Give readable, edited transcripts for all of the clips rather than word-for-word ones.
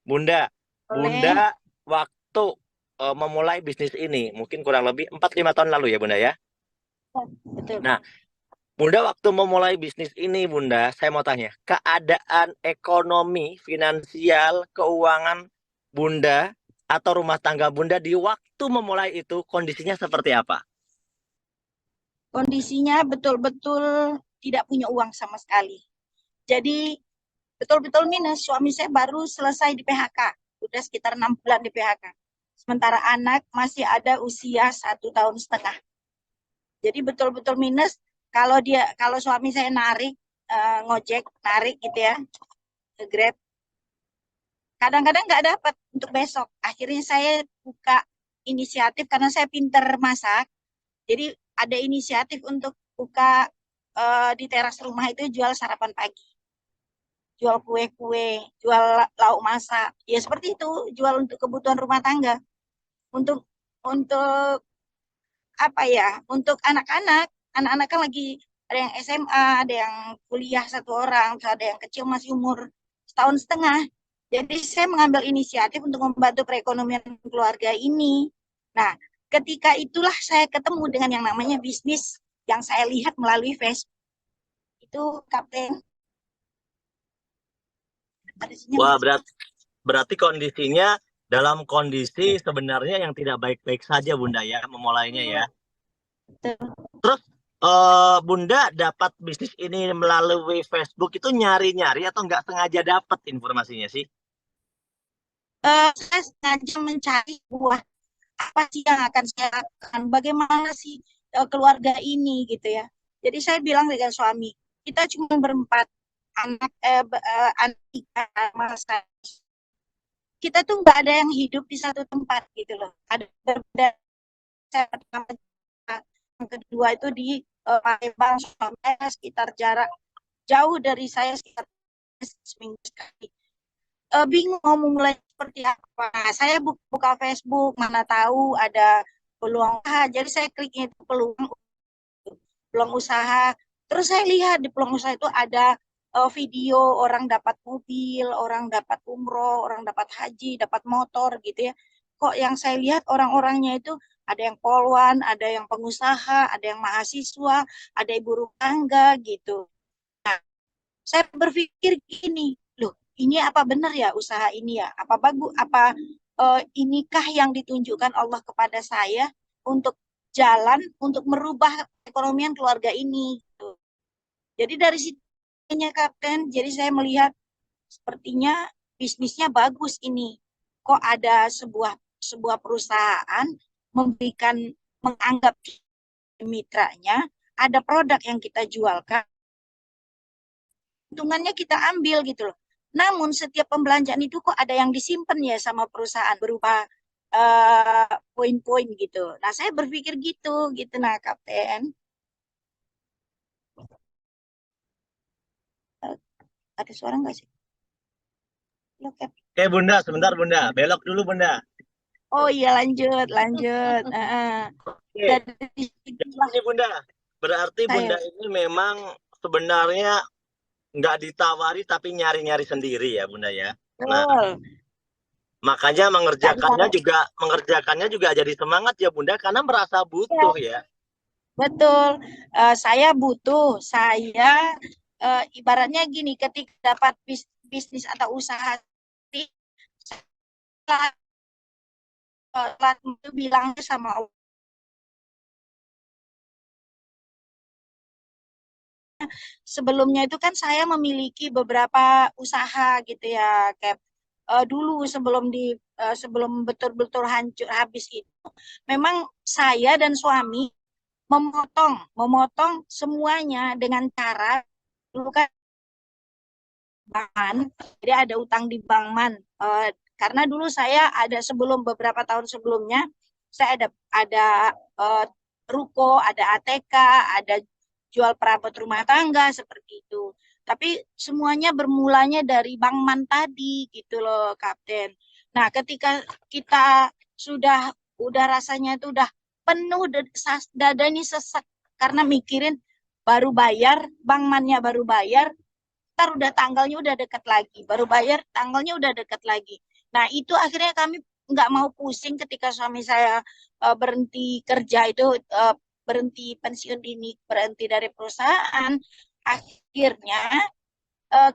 Bunda, Boleh. Bunda waktu memulai bisnis ini mungkin kurang lebih 4-5 tahun lalu ya Bunda ya. Betul. Nah, Bunda waktu memulai bisnis ini Bunda, saya mau tanya, keadaan ekonomi, finansial, keuangan Bunda atau rumah tangga Bunda di waktu memulai itu kondisinya seperti apa? Kondisinya betul-betul tidak punya uang sama sekali. Jadi betul-betul minus. Suami saya baru selesai di PHK. Udah sekitar 6 bulan di PHK. Sementara anak masih ada usia 1 tahun setengah. Jadi betul-betul minus. Kalau suami saya narik ngojek, narik gitu ya, ke Grab, kadang-kadang nggak dapat untuk besok. Akhirnya saya buka inisiatif karena saya pinter masak. Jadi ada inisiatif untuk buka di teras rumah itu jual sarapan pagi, jual kue-kue, jual lauk masak. Ya seperti itu, jual untuk kebutuhan rumah tangga. Untuk apa ya? Untuk anak-anak, anak-anak kan lagi ada yang SMA, ada yang kuliah satu orang, terus ada yang kecil masih umur 1 tahun setengah. Jadi saya mengambil inisiatif untuk membantu perekonomian keluarga ini. Nah, ketika itulah saya ketemu dengan yang namanya bisnis yang saya lihat melalui Facebook. Itu Kapten, ada sinyal Wah, nggak sih? berarti kondisinya dalam kondisi sebenarnya yang tidak baik-baik saja Bunda ya memulainya ya. Betul. Terus Bunda dapat bisnis ini melalui Facebook itu nyari-nyari atau nggak sengaja dapat informasinya sih? Saya sengaja mencari buah apa sih yang akan saya lakukan, bagaimana sih keluarga ini gitu ya. Jadi saya bilang dengan suami, kita cuma berempat, anak tiga sama saya. Kita tuh nggak ada yang hidup di satu tempat gitu loh. Ada berbeda. Saya pertama, yang kedua itu di Palembang, suami saya sekitar jarak jauh dari saya sekitar seminggu sekali. Bingung mau mulai seperti apa. Saya buka Facebook, mana tahu ada peluang usaha. Jadi saya kliknya itu peluang usaha. Terus saya lihat di peluang usaha itu ada video orang dapat mobil, orang dapat umroh, orang dapat haji, dapat motor gitu ya. Kok yang saya lihat orang-orangnya itu ada yang polwan, ada yang pengusaha, ada yang mahasiswa, ada ibu rumah tangga gitu. Saya berpikir gini, loh, ini apa benar ya usaha ini ya? Apa bagus? Apa inikah yang ditunjukkan Allah kepada saya untuk jalan untuk merubah perekonomian keluarga ini? Gitu. Jadi dari situnya Kapten, jadi saya melihat sepertinya bisnisnya bagus ini. Kok ada sebuah sebuah perusahaan memberikan menganggap mitranya ada produk yang kita jualkan keuntungannya kita ambil gitu loh. Namun setiap pembelanjaan itu kok ada yang disimpan ya sama perusahaan berupa poin-poin gitu. Nah, saya berpikir gitu, gitu nah, Kapten. Eh, Ada suara nggak sih? Halo, Kap. Oke Bunda, sebentar Bunda, belok dulu Bunda. Oh iya, lanjut, lanjut. Oke, Dari jadi situlah ini Bunda, berarti Bunda saya. ini memang sebenarnya nggak ditawari tapi nyari-nyari sendiri ya Bunda ya. Nah, Betul. makanya Nggak ditawar. mengerjakannya juga jadi semangat ya Bunda karena merasa Ya, butuh ya. betul. Saya butuh, ibaratnya gini, ketika dapat bisnis atau usaha, itu bilangnya sama Allah. Sebelumnya itu kan saya memiliki beberapa usaha gitu ya, kayak dulu sebelum betul-betul hancur habis itu, memang saya dan suami memotong memotong semuanya dengan cara dulu kan bank, jadi ada utang di bank karena dulu saya ada beberapa tahun sebelumnya saya ada eh, ruko, ada ATK, ada jual perabot rumah tangga seperti itu. Tapi semuanya bermulanya dari Bang tadi gitu loh, Kapten. Nah, ketika kita udah rasanya itu udah penuh dada ini sesak karena mikirin baru bayar, Bang baru bayar, ntar udah tanggalnya udah deket lagi, baru bayar tanggalnya udah deket lagi. Nah, itu akhirnya kami nggak mau pusing ketika suami saya berhenti kerja itu, berhenti pensiun dini, berhenti dari perusahaan. Akhirnya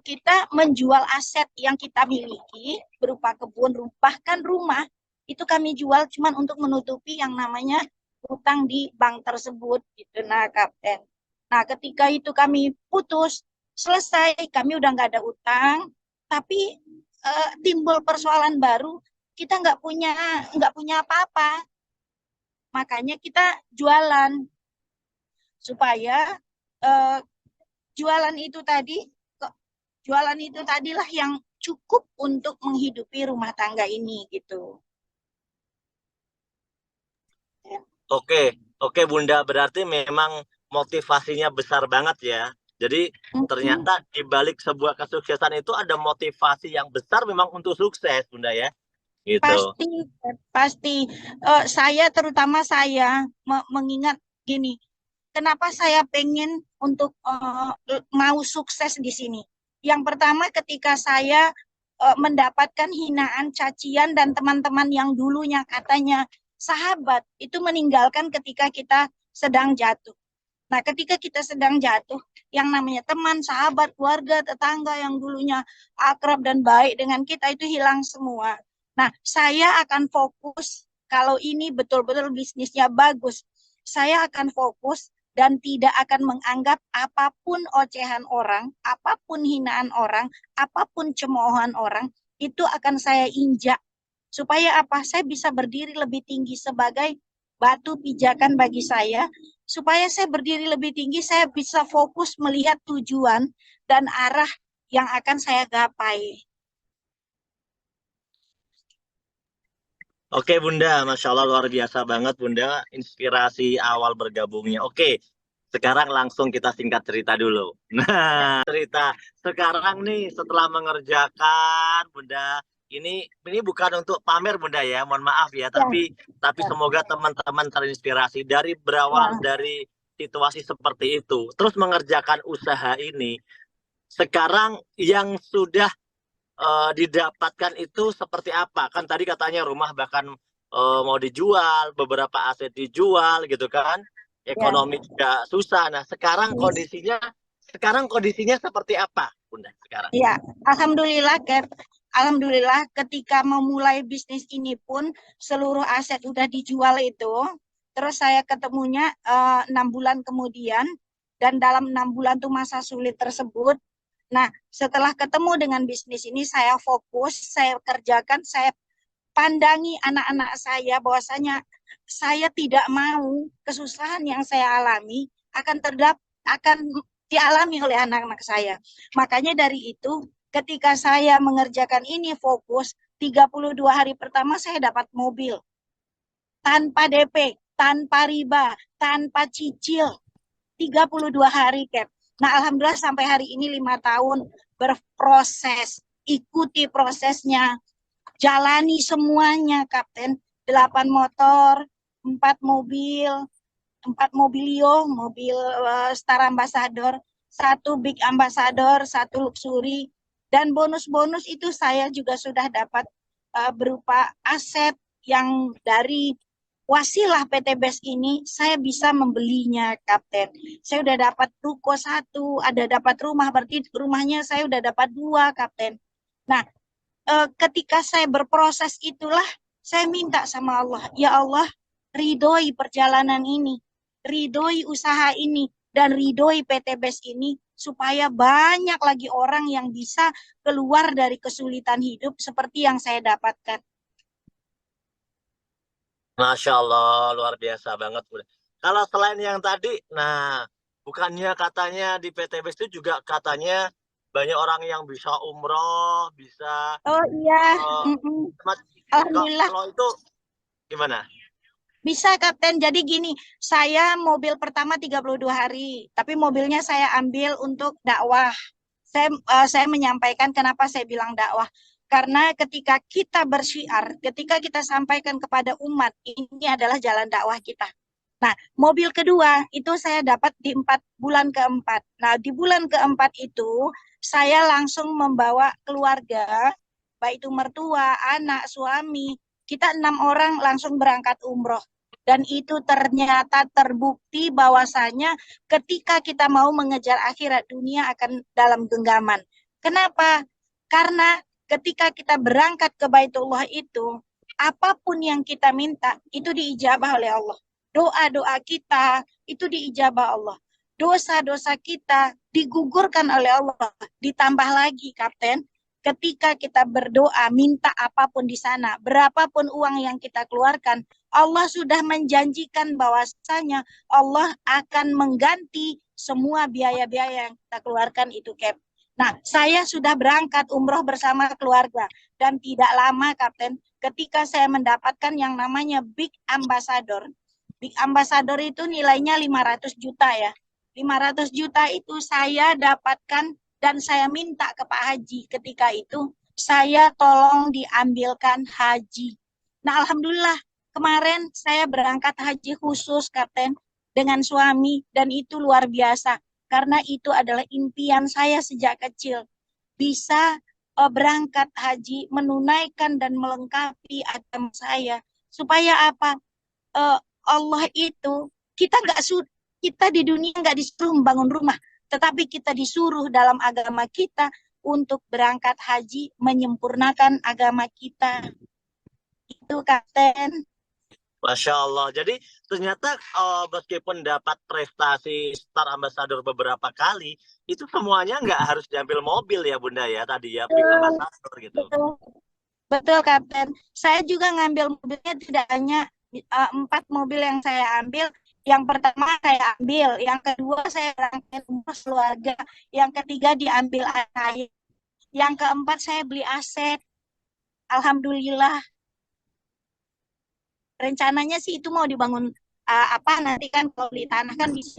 kita menjual aset yang kita miliki berupa kebun, bahkan rumah itu kami jual cuman untuk menutupi yang namanya utang di bank tersebut gitu. Nah, Kapten. Nah, ketika itu kami putus, selesai, kami udah nggak ada utang, tapi timbul persoalan baru, kita nggak punya apa-apa. Makanya kita jualan supaya eh, jualan itu tadi jualan itu tadilah yang cukup untuk menghidupi rumah tangga ini gitu. Oke, oke Bunda, berarti memang motivasinya besar banget ya. Jadi Mm-mm. ternyata di balik sebuah kesuksesan itu ada motivasi yang besar memang untuk sukses, Bunda ya. Gitu. Pasti, pasti. Saya terutama saya mengingat gini, kenapa saya pengen untuk mau sukses di sini. Yang pertama ketika saya mendapatkan hinaan, cacian dan teman-teman yang dulunya katanya sahabat itu meninggalkan ketika kita sedang jatuh. Nah, ketika kita sedang jatuh, yang namanya teman, sahabat, keluarga, tetangga yang dulunya akrab dan baik dengan kita itu hilang semua. Nah, saya akan fokus kalau ini betul-betul bisnisnya bagus. Saya akan fokus dan tidak akan menganggap apapun ocehan orang, apapun hinaan orang, apapun cemoohan orang, itu akan saya injak. Supaya apa? Saya bisa berdiri lebih tinggi sebagai batu pijakan bagi saya, supaya saya berdiri lebih tinggi, saya bisa fokus melihat tujuan dan arah yang akan saya gapai. Oke Bunda, Masya Allah luar biasa banget Bunda, inspirasi awal bergabungnya. Oke, sekarang langsung kita singkat cerita dulu. Ya, Nah, cerita sekarang nih setelah mengerjakan Bunda, ini bukan untuk pamer Bunda ya, mohon maaf ya, ya, tapi semoga teman-teman terinspirasi dari berawal ya. dari situasi seperti itu, terus mengerjakan usaha ini. Sekarang yang sudah didapatkan itu seperti apa? Kan tadi katanya rumah bahkan mau dijual, beberapa aset dijual gitu kan. Ya. Ekonomi juga susah. Nah, sekarang kondisinya seperti apa, Bunda? Sekarang. Ya, alhamdulillah, Kat. Alhamdulillah ketika memulai bisnis ini pun seluruh aset udah dijual itu. Terus saya ketemunya 6 bulan kemudian, dan dalam 6 bulan tuh masa sulit tersebut. Nah, setelah ketemu dengan bisnis ini, saya fokus, saya kerjakan, saya pandangi anak-anak saya bahwasanya saya tidak mau kesusahan yang saya alami akan dialami oleh anak-anak saya. Makanya dari itu ketika saya mengerjakan ini fokus 32 hari pertama saya dapat mobil tanpa DP, tanpa riba, tanpa cicil. 32 hari, Cap. Nah, alhamdulillah sampai hari ini 5 tahun berproses, ikuti prosesnya, jalani semuanya, Kapten. 8 motor, 4 mobil, 4 mobilio, mobil Star Ambassador, 1 Big Ambassador, 1 luxury, dan bonus-bonus itu saya juga sudah dapat berupa aset yang dari wasilah PT BES ini saya bisa membelinya, Kapten. Saya udah dapat ruko 1, ada dapat rumah, berarti rumahnya saya udah dapat 2, Kapten. Nah, ketika saya berproses itulah saya minta sama Allah, ya Allah, ridhoi perjalanan ini, ridhoi usaha ini, dan ridhoi PT BES ini, supaya banyak lagi orang yang bisa keluar dari kesulitan hidup seperti yang saya dapatkan. Masya Allah, luar biasa banget, Bunda. Kalau selain yang tadi, nah, bukannya katanya di PTBS itu juga katanya banyak orang yang bisa umroh, bisa Oh iya, eh, mm-mm. Alhamdulillah. kalau itu gimana? Bisa, Kapten. Jadi gini, saya mobil pertama 32 hari, tapi mobilnya saya ambil untuk dakwah. Saya menyampaikan kenapa saya bilang dakwah. Karena ketika kita bersyiar, ketika kita sampaikan kepada umat, ini adalah jalan dakwah kita. Nah, mobil kedua itu saya dapat di 4 bulan keempat. Nah, di bulan keempat itu saya langsung membawa keluarga baik itu mertua, anak, suami. Kita 6 orang langsung berangkat umroh. Dan itu ternyata terbukti bahwasanya ketika kita mau mengejar akhirat, dunia akan dalam genggaman. Kenapa? Karena ketika kita berangkat ke Baitullah itu, apapun yang kita minta, itu diijabah oleh Allah. Doa-doa kita, itu diijabah Allah. Dosa-dosa kita digugurkan oleh Allah. Ditambah lagi, Kapten, ketika kita berdoa, minta apapun di sana, berapapun uang yang kita keluarkan, Allah sudah menjanjikan bahwasanya Allah akan mengganti semua biaya-biaya yang kita keluarkan itu, Cap. Nah, saya sudah berangkat umroh bersama keluarga dan tidak lama, Kapten, ketika saya mendapatkan yang namanya Big Ambassador. Big Ambassador itu nilainya 500 juta ya. 500 juta itu saya dapatkan dan saya minta ke Pak Haji ketika itu, saya tolong diambilkan haji. Nah, alhamdulillah kemarin saya berangkat haji khusus, Kapten, dengan suami, dan itu luar biasa. Karena itu adalah impian saya sejak kecil. Bisa berangkat haji, menunaikan dan melengkapi agama saya. Supaya apa? Allah itu, kita di dunia nggak disuruh membangun rumah, tetapi kita disuruh dalam agama kita untuk berangkat haji, menyempurnakan agama kita. Itu, Kapten. Masya Allah. Jadi ternyata meskipun dapat prestasi Star Ambassador beberapa kali, itu semuanya nggak harus diambil mobil ya Bunda ya tadi ya, Big Ambassador gitu. Betul, betul, Kapten. Saya juga ngambil mobilnya tidak hanya 4 mobil yang saya ambil. Yang pertama saya ambil, yang kedua saya rangkaian umroh keluarga, yang ketiga diambil anak saya, yang keempat saya beli aset. Alhamdulillah. Rencananya sih itu mau dibangun apa nanti kan kalau di tanah kan bisa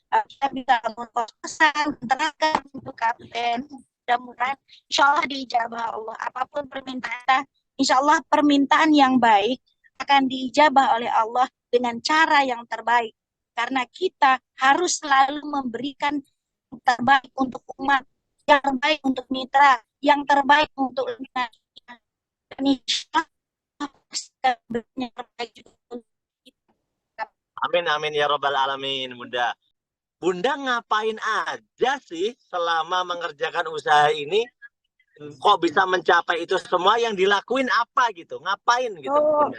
kita bisa bangun kos-kosan, kontrakan untuk, Kapten. Mudah-mudahan insya Allah diijabah Allah. Apapun permintaan, insya Allah permintaan yang baik akan diijabah oleh Allah dengan cara yang terbaik. Karena kita harus selalu memberikan yang terbaik untuk umat, yang terbaik untuk mitra, yang terbaik untuk lingkungan. Dan insya Amin amin ya robbal alamin Bunda. Bunda ngapain aja sih selama mengerjakan usaha ini? Kok bisa mencapai itu semua, yang dilakuin apa gitu? Ngapain gitu Bunda?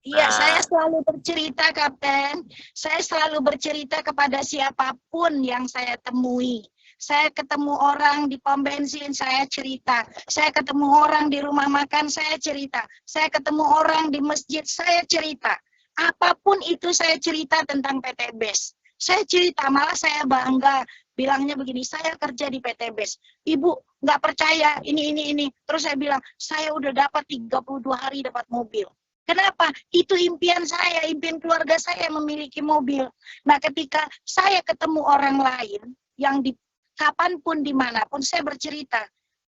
Iya, saya selalu bercerita, Kapten. Saya selalu bercerita kepada siapapun yang saya temui. Saya ketemu orang di pom bensin, saya cerita. Saya ketemu orang di rumah makan, saya cerita. Saya ketemu orang di masjid, saya cerita. Apapun itu saya cerita tentang PT BES. Saya cerita, malah saya bangga. Bilangnya begini, saya kerja di PT BES. Ibu nggak percaya, ini. Terus saya bilang, saya udah dapat 32 hari dapat mobil. Kenapa? Itu impian saya, impian keluarga saya memiliki mobil. Nah, ketika saya ketemu orang lain yang di kapanpun, dimanapun, saya bercerita.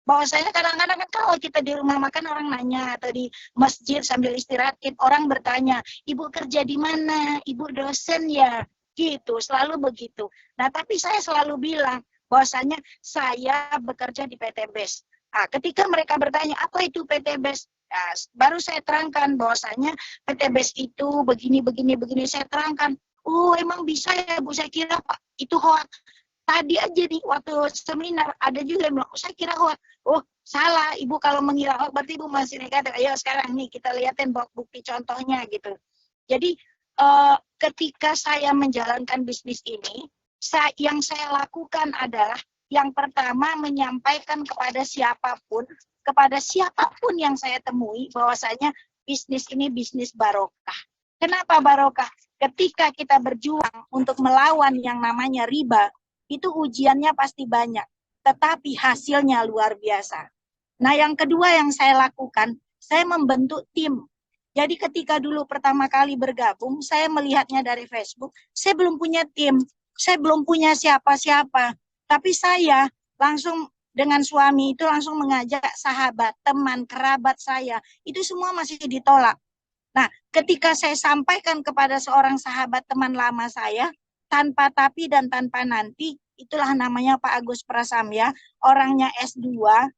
Bahwa saya kadang-kadang kan kalau kita di rumah makan orang nanya, atau di masjid sambil istirahat, orang bertanya, ibu kerja di mana? Ibu dosen ya? Gitu, selalu begitu. Nah, tapi saya selalu bilang, bahwasanya saya bekerja di PT BES. Nah, ketika mereka bertanya, apa itu PT BES? Nah, baru saya terangkan bahwasanya PT BES itu begini, saya terangkan. Oh, emang bisa ya Bu, saya kira Pak, itu hoax. Tadi aja di waktu seminar ada juga yang bilang, saya kira hoax. Oh, salah, Ibu kalau mengira hoax berarti Ibu masih negatif. Ayo sekarang nih kita lihatin bukti contohnya gitu. Jadi ketika saya menjalankan bisnis ini, yang saya lakukan adalah yang pertama menyampaikan kepada siapapun yang saya temui bahwasanya bisnis ini bisnis barokah. Kenapa barokah? Ketika kita berjuang untuk melawan yang namanya riba, itu ujiannya pasti banyak, tetapi hasilnya luar biasa. Nah, yang kedua yang saya lakukan, saya membentuk tim. Jadi ketika dulu pertama kali bergabung, saya melihatnya dari Facebook, saya belum punya tim, saya belum punya siapa-siapa, tapi saya langsung dengan suami itu langsung mengajak sahabat, teman, kerabat saya, itu semua masih ditolak. Nah, ketika saya sampaikan kepada seorang sahabat teman lama saya, tanpa tapi dan tanpa nanti, Itulah namanya Pak Agus Prasamya, orangnya S2,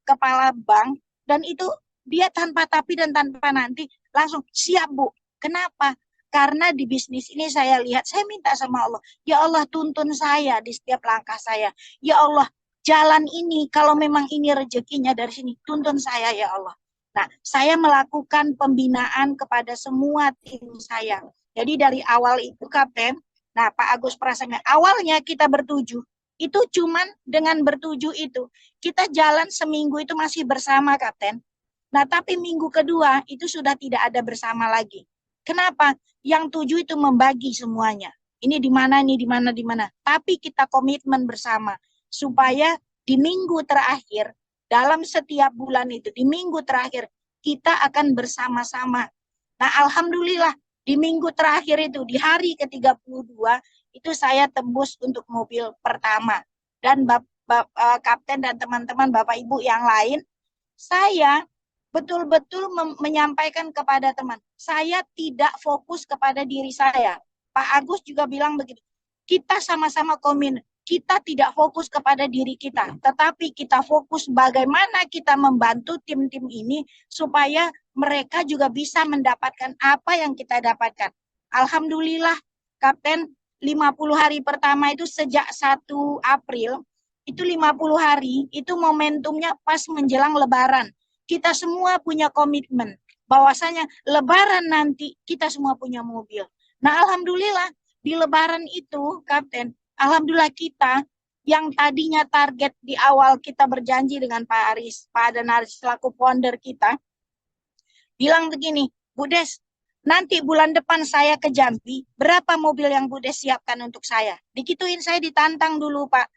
kepala bank, dan itu dia tanpa tapi dan tanpa nanti langsung siap Bu. Kenapa? Karena di bisnis ini saya lihat, saya minta sama Allah, ya Allah tuntun saya di setiap langkah saya. Ya Allah, jalan ini kalau memang ini rezekinya dari sini, tuntun saya ya Allah. Nah, saya melakukan pembinaan kepada semua tim saya. Jadi dari awal itu Kapten, nah Pak Agus Prasamya, awalnya kita bertujuh, itu cuman dengan bertujuh itu, kita jalan seminggu itu masih bersama Kapten. Nah tapi minggu kedua itu sudah tidak ada bersama lagi. Kenapa? Yang tujuh itu membagi semuanya. Ini di mana, ini di mana, di mana. Tapi kita komitmen bersama supaya di minggu terakhir, dalam setiap bulan itu, di minggu terakhir, kita akan bersama-sama. Nah, alhamdulillah, di minggu terakhir itu, di hari ke-32, itu saya tembus untuk mobil pertama. Dan Kapten dan teman-teman, Bapak Ibu yang lain, saya betul-betul menyampaikan kepada teman, saya tidak fokus kepada diri saya. Pak Agus juga bilang begitu. Kita sama-sama komitmen, kita tidak fokus kepada diri kita, tetapi kita fokus bagaimana kita membantu tim-tim ini supaya mereka juga bisa mendapatkan apa yang kita dapatkan. Alhamdulillah, Kapten, 50 hari pertama itu sejak 1 April, itu 50 hari, itu momentumnya pas menjelang Lebaran. Kita semua punya komitmen, bahwasanya Lebaran nanti kita semua punya mobil. Nah, alhamdulillah, di Lebaran itu, Kapten, alhamdulillah kita yang tadinya target di awal kita berjanji dengan Pak Aris, Pak Adanaris selaku founder kita, bilang begini, Bu Des, nanti bulan depan saya ke Jambi, berapa mobil yang Bu Des siapkan untuk saya? Dikituin saya ditantang dulu Pak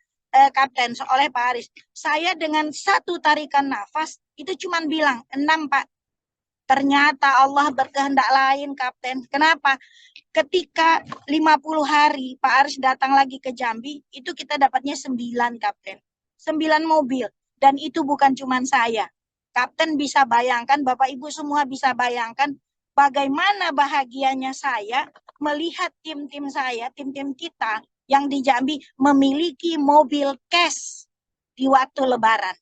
Kapten oleh Pak Aris. Saya dengan satu tarikan nafas, itu cuma bilang, 6 Pak. Ternyata Allah berkehendak lain, Kapten. Kenapa? Ketika 50 hari Pak Aris datang lagi ke Jambi, itu kita dapatnya 9, Kapten. 9 mobil. Dan itu bukan cuma saya. Kapten bisa bayangkan, Bapak Ibu semua bisa bayangkan, bagaimana bahagianya saya melihat tim-tim saya, tim-tim kita yang di Jambi memiliki mobil cash di waktu Lebaran.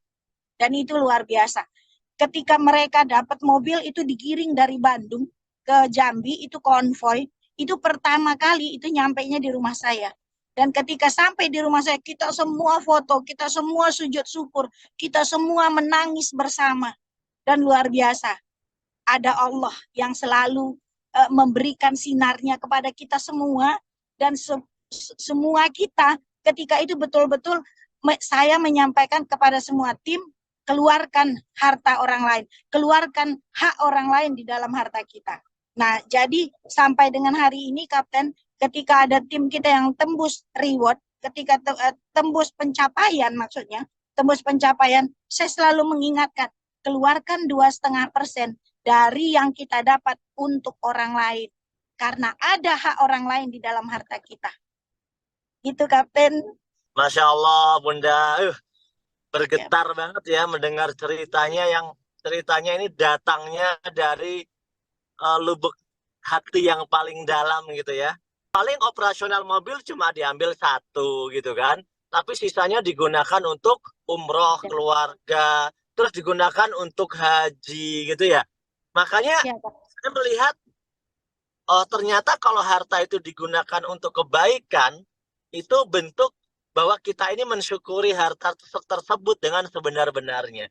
Dan itu luar biasa. Ketika mereka dapat mobil itu digiring dari Bandung ke Jambi, itu konvoy, itu pertama kali itu nyampainya di rumah saya. Dan ketika sampai di rumah saya, kita semua foto, kita semua sujud syukur, kita semua menangis bersama. Dan luar biasa, ada Allah yang selalu memberikan sinarnya kepada kita semua, dan semua kita ketika itu betul-betul saya menyampaikan kepada semua tim, keluarkan harta orang lain, keluarkan hak orang lain di dalam harta kita. Nah, jadi sampai dengan hari ini, Kapten, ketika ada tim kita yang tembus reward, ketika tembus pencapaian maksudnya, tembus pencapaian, saya selalu mengingatkan, keluarkan 2,5% dari yang kita dapat untuk orang lain. Karena ada hak orang lain di dalam harta kita. Itu, Kapten. Masya Allah, Bunda. Bergetar banget ya mendengar ceritanya ini datangnya dari lubuk hati yang paling dalam gitu ya. Paling operasional mobil cuma diambil satu gitu kan. Tapi sisanya digunakan untuk umroh keluarga, terus digunakan untuk haji gitu ya. Makanya saya melihat ternyata kalau harta itu digunakan untuk kebaikan, itu bentuk bahwa kita ini mensyukuri harta tersebut dengan sebenar-benarnya.